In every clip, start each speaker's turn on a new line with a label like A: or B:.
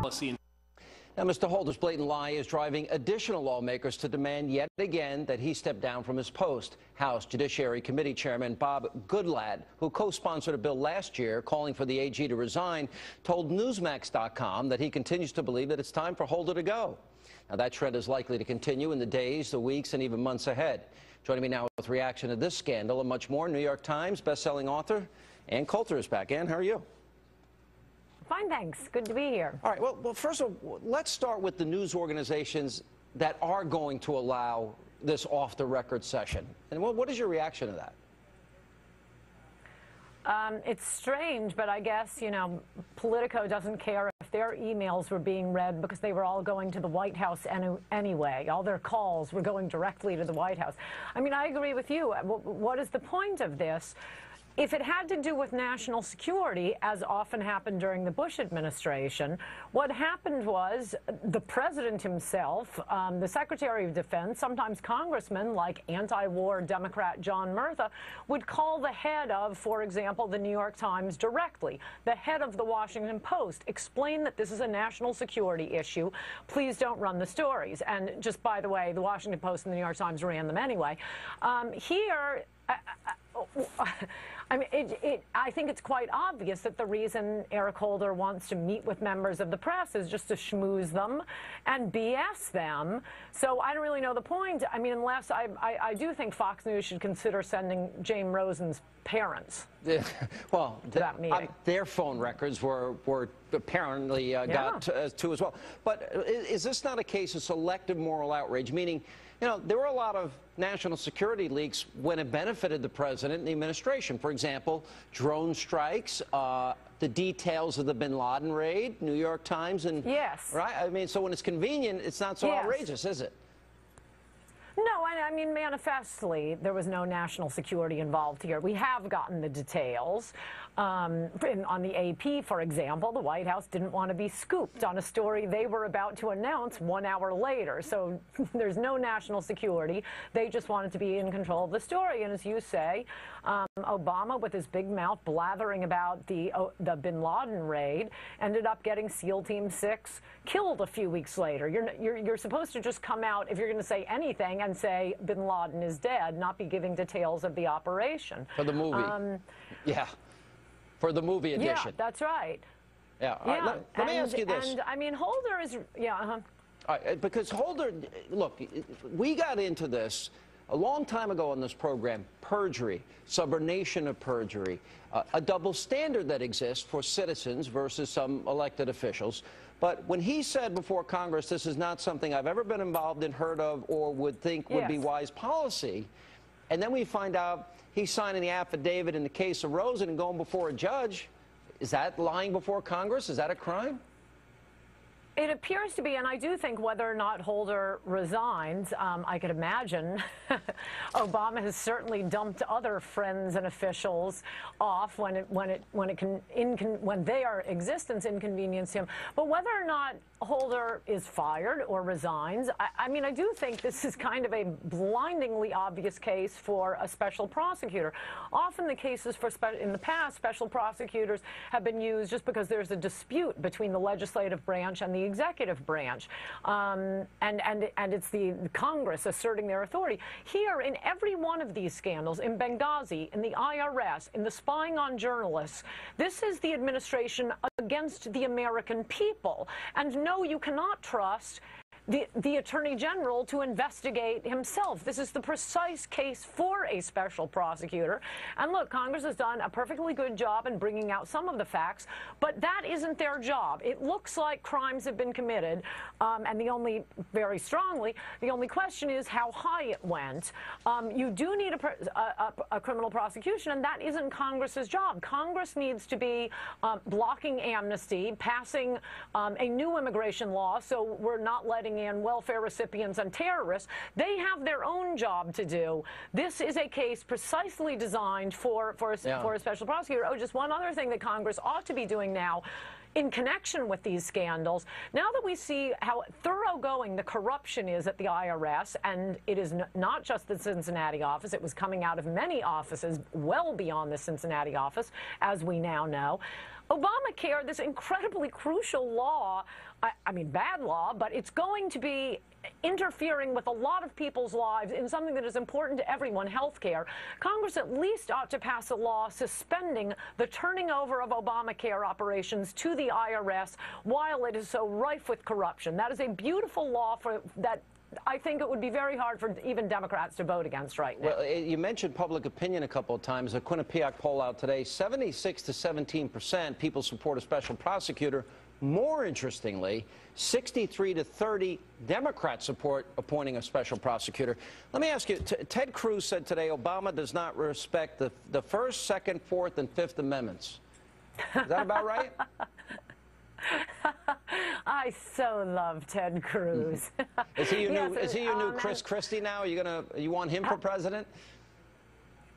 A: policy.
B: Now, Mr. Holder's blatant lie is driving additional lawmakers to demand yet again that he step down from his post. House Judiciary Committee Chairman Bob Goodlatte, who co-sponsored a bill last year calling for the AG to resign, told Newsmax.com that he continues to believe that it's time for Holder to go. Now, that trend is likely to continue in the days, the weeks, and even months ahead. Joining me now with reaction to this scandal and much more, New York Times bestselling author Ann Coulter is back. Ann, how are you?
C: Fine, thanks. Good to be here.
B: All right. Well, first of all, let's start with the news organizations that are going to allow this off-the-record session. And what is your reaction to that?
C: It's strange, but I guess, you know, Politico doesn't care if their emails were being read because they were all going to the White House anyway. All their calls were going directly to the White House. I mean, I agree with you. What is the point of this? If it had to do with national security, as often happened during the Bush administration, what happened was the president himself, the Secretary of Defense, sometimes congressmen like anti-war Democrat John Murtha, would call the head of, for example, the New York Times directly, the head of the Washington Post, explain that this is a national security issue. Please don't run the stories. And just by the way, the Washington Post and the New York Times ran them anyway. Here, I mean, I think it's quite obvious that the reason Eric Holder wants to meet with members of the press is just to schmooze them and BS them. So I don't really know the point. I mean, unless I do think Fox News should consider sending James Rosen's parents.
B: Well,
C: to that meeting.
B: Their phone records were apparently got to as well. But is this not a case of selective moral outrage? Meaning, you know, there were a lot of national security leaks when it benefited the president and the administration. For example, drone strikes, the details of the bin Laden raid, New York Times, and
C: yes,
B: right. I mean, so when it's convenient, it's not so outrageous, is it?
C: No, I mean, manifestly, there was no national security involved here. We have gotten the details. On the AP, for example, the White House didn't want to be scooped on a story they were about to announce 1 hour later. So there's no national security. They just wanted to be in control of the story. And as you say, Obama, with his big mouth blathering about the bin Laden raid, ended up getting SEAL Team 6 killed a few weeks later. You're supposed to just come out, if you're going to say anything, and say bin Laden is dead, not be giving details of the operation.
B: For the movie. Yeah. For the movie edition.
C: Yeah, that's right.
B: Yeah. All right, let me ask you this.
C: And, I mean, Holder is, All
B: right, because Holder, look, we got into this a long time ago on this program, perjury, subornation of perjury, a double standard that exists for citizens versus some elected officials. But when he said before Congress, this is not something I've ever been involved in, heard of, or would think would be wise policy, and then we find out he's signing the affidavit in the case of Rosen and going before a judge, is that lying before Congress? Is that a crime?
C: It appears to be, and I do think whether or not Holder resigns, I could imagine Obama has certainly dumped other friends and officials off when their existence inconvenienced him. But whether or not Holder is fired or resigns, I mean, I do think this is kind of a blindingly obvious case for a special prosecutor. Often the cases in the past, special prosecutors have been used just because there's a dispute between the legislative branch and the executive branch, and it's the Congress asserting their authority. Here, in every one of these scandals, in Benghazi, in the IRS, in the spying on journalists, this is the administration against the American people. And no, you cannot trust the Attorney General to investigate himself. This is the precise case for a special prosecutor. And look, Congress has done a perfectly good job in bringing out some of the facts, but that isn't their job. It looks like crimes have been committed, and very strongly, the only question is how high it went. You do need a criminal prosecution, and that isn't Congress's job. Congress needs to be blocking amnesty, passing a new immigration law, so we're not letting in welfare recipients and terrorists. They have their own job to do. This is a case precisely designed for a special prosecutor. Oh, just one other thing that Congress ought to be doing now in connection with these scandals, now that we see how thoroughgoing the corruption is at the IRS, and it is not just the Cincinnati office, it was coming out of many offices well beyond the Cincinnati office, as we now know, Obamacare, this incredibly crucial law, I mean, bad law, but it's going to be interfering with a lot of people's lives in something that is important to everyone, health care. Congress at least ought to pass a law suspending the turning over of Obamacare operations to the IRS while it is so rife with corruption. That is a beautiful law that I think it would be very hard for even Democrats to vote against right now.
B: Well, you mentioned public opinion a couple of times. A Quinnipiac poll out today, 76 to 17% people support a special prosecutor. More interestingly, 63 to 30 Democrats support appointing a special prosecutor. Let me ask you, Ted Cruz said today Obama does not respect the First, Second, Fourth, and Fifth Amendments. Is that about right?
C: I so love Ted Cruz.
B: Is he your new Chris Christie now? You want him for president?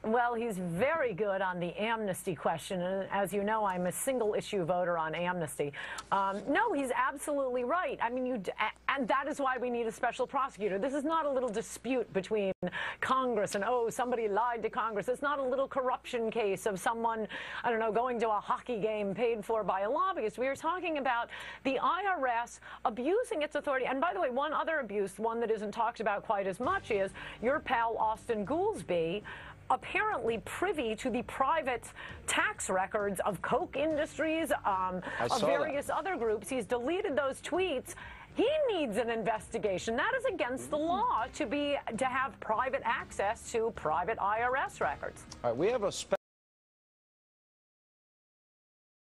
C: Well, he's very good on the amnesty question, and as you know, I'm a single-issue voter on amnesty. No, he's absolutely right. I mean, and that is why we need a special prosecutor. This is not a little dispute between Congress and, oh, somebody lied to Congress. It's not a little corruption case of someone, I don't know, going to a hockey game paid for by a lobbyist. We are talking about the IRS abusing its authority. And by the way, one other abuse, one that isn't talked about quite as much, is your pal Austin Goolsbee, apparently privy to the private tax records of Koch Industries, of various other groups. He's deleted those tweets. He needs an investigation. That is against the law to have private access to private IRS records.
B: All right, we have a